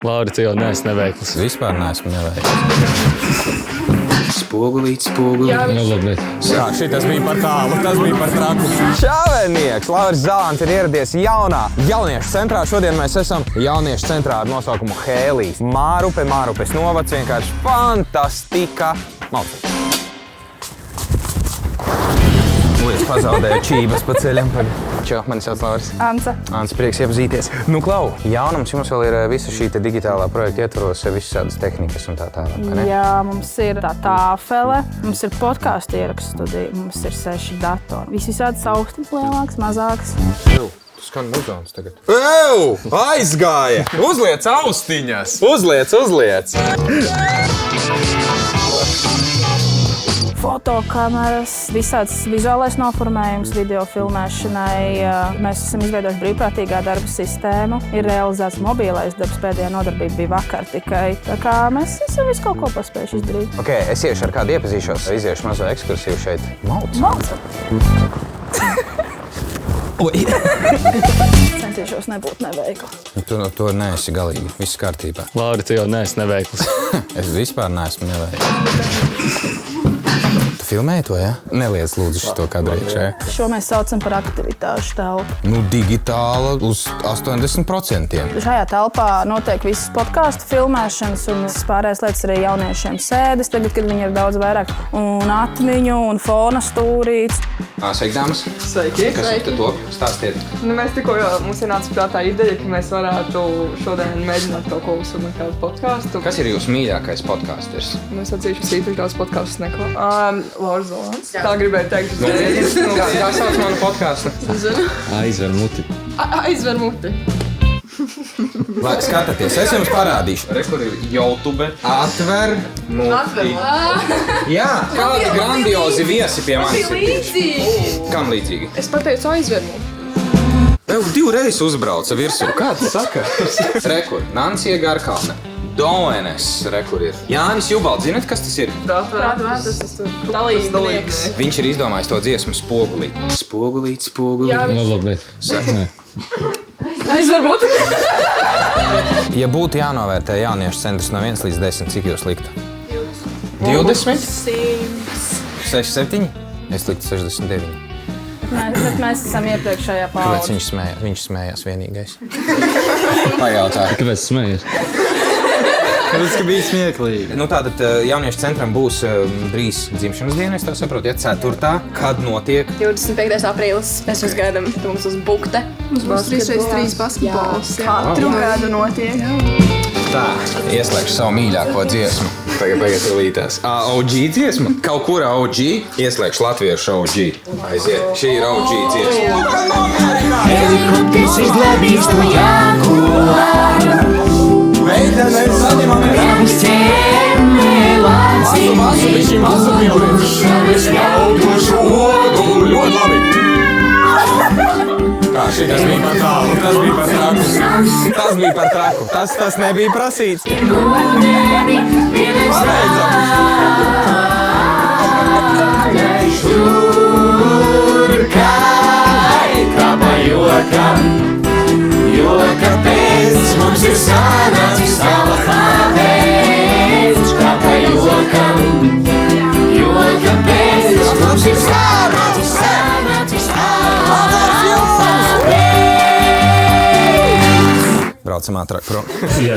Lauri, tu jau neesi neveikls. Vispār neesmu neveikls. Spogulīt. Nu, labi. Jā, šitas bija par tālu, tas bija par traku. Čāvēnieks Lauris Zalants ir ieradies jaunā jauniešu centrā. Šodien mēs esam jauniešu centrā ar nosaukumu Hēlijs. Mārupes novads, vienkārši fantastika. Malcīt. Es pazaudēju čības pa ceļam. Čau, mani sauc Lauris. Anca. Anca, prieks iepazīties. Nu, Klau, jaunums jums vēl ir visa šī digitālā projekta ietvaros, visas tādas tehnikas un tā tālāk, vai ne? Jā, mums ir tā tāfele, mums ir podkāstu ierakstu studija, mums ir 6 datori. Visādas augstas, lielākas, mazākas. Tu skan muzons tagad. Ew! Aizgāja! Uzliec austiņas! Uzliec! Fotokameras, visāds vizuālais noformējums video filmēšanai. Mēs esam izveidojuši brīvprātīgā darba sistēmu. Ir realizēts mobilais darbs, pēdējā nodarbība bija vakar tikai. Tā kā mēs esam visu kaut ko paspējuši izdarīt. Ok, es iešu ar kādu iepazīšos, iziešu mazo ekskursiju šeit. Malca. Centīšos nebūt neveikla. Tu no to neesi galīgi, viss kārtībā. Lauri, tu jau neesi neveikls. Es vispār neesmu neveikls. Tu filmēji to, ja? Neliec lūdzu šito kadru iekšā, ja? Šo mēs saucam par aktivitāšu telpu. Nu, digitāla uz 80%. Šajā telpā notiek visas podkāstu filmēšanas un pārējās lietas arī jauniešiem sēdes, tagad, kad viņi ir daudz vairāk. Un atmiņu un fona stūrīts. Sveiki, dāmas! Sveiki! Kas ir to? Stāstiet! Nu, mēs tikko mums ir nāca prātā ideja, ka mēs varētu šodien mēģināt kaut ko uzsūtīt kādu podkāstu. Kas ir jūsu mīļākais podkāsters? Es atzīšu, ka īpaši daudz podkāstus neko. Lauris Zalants. Tā gribēju teikt. Kā sauc manu podkāstu? Aizver muti. Aizver muti. Lai skatāties, es jums parādīšu. Re, kur ir YouTube. Atver muti. Jā, kādi grandiozi viesi pie manis ir. Līdzīgi. Kam līdzīgi? Es pateicu aizver muti. Tev 2 reizes uzbrauca virsū. Kāds saka? Re, kur Nancija Garkalne. Doenes, re, kur ir. Jānis Jubalds, zināt, kas tas ir? Tas dalībnieks. Viņš ir izdomājis to dziesmu Spogulīt. Spogulīt. Nu, labi. Aizver muti. Ja būtu jānovērtē jauniešu centrs no 1 līdz 10, cik jūs liktu? 20? 6, 7? Es liktu 69. Bet mēs esam iepriekšējā Kāpēc paudze. viņš smējās vienīgais? Pajautāju. Kāpēc smējies? Tāpēc, ka bija smieklīgi. Nu, tātad jauniešu centram būs drīz dzimšanas diena, es tā saprotu, ja 4. Kad notiek? 25. aprīlis. Mēs jūs gaidām, ka mums uz bukte. Mums būs 3x3 basketbols. Katru gadu notiek. Tā, ieslēgšu savu mīļāko dziesmu. Tagad lītās. OG dziesma? Kaut kur OG, ieslēgšu latviešu OG. Aiziet, šī ir OG dziesma. Helikopters izglābīs to Jākuāru. Mēs saņemam Labus ķēmelāci. masu pilni. Šāvis ļaudošu ogu. Ļoti labi. Kā, šitas bija par tālu, tas bija par traku. Tas bija par traku, tas nebija prasīts. Gulnēni vienam zāļai šurkai. Kā pa jokam, joka pēc mums ir sanācis tava pēc. Kā pa jokam, joka pēc mums ir sanācis tava pēc. Braucam ātrāk prom. Jā.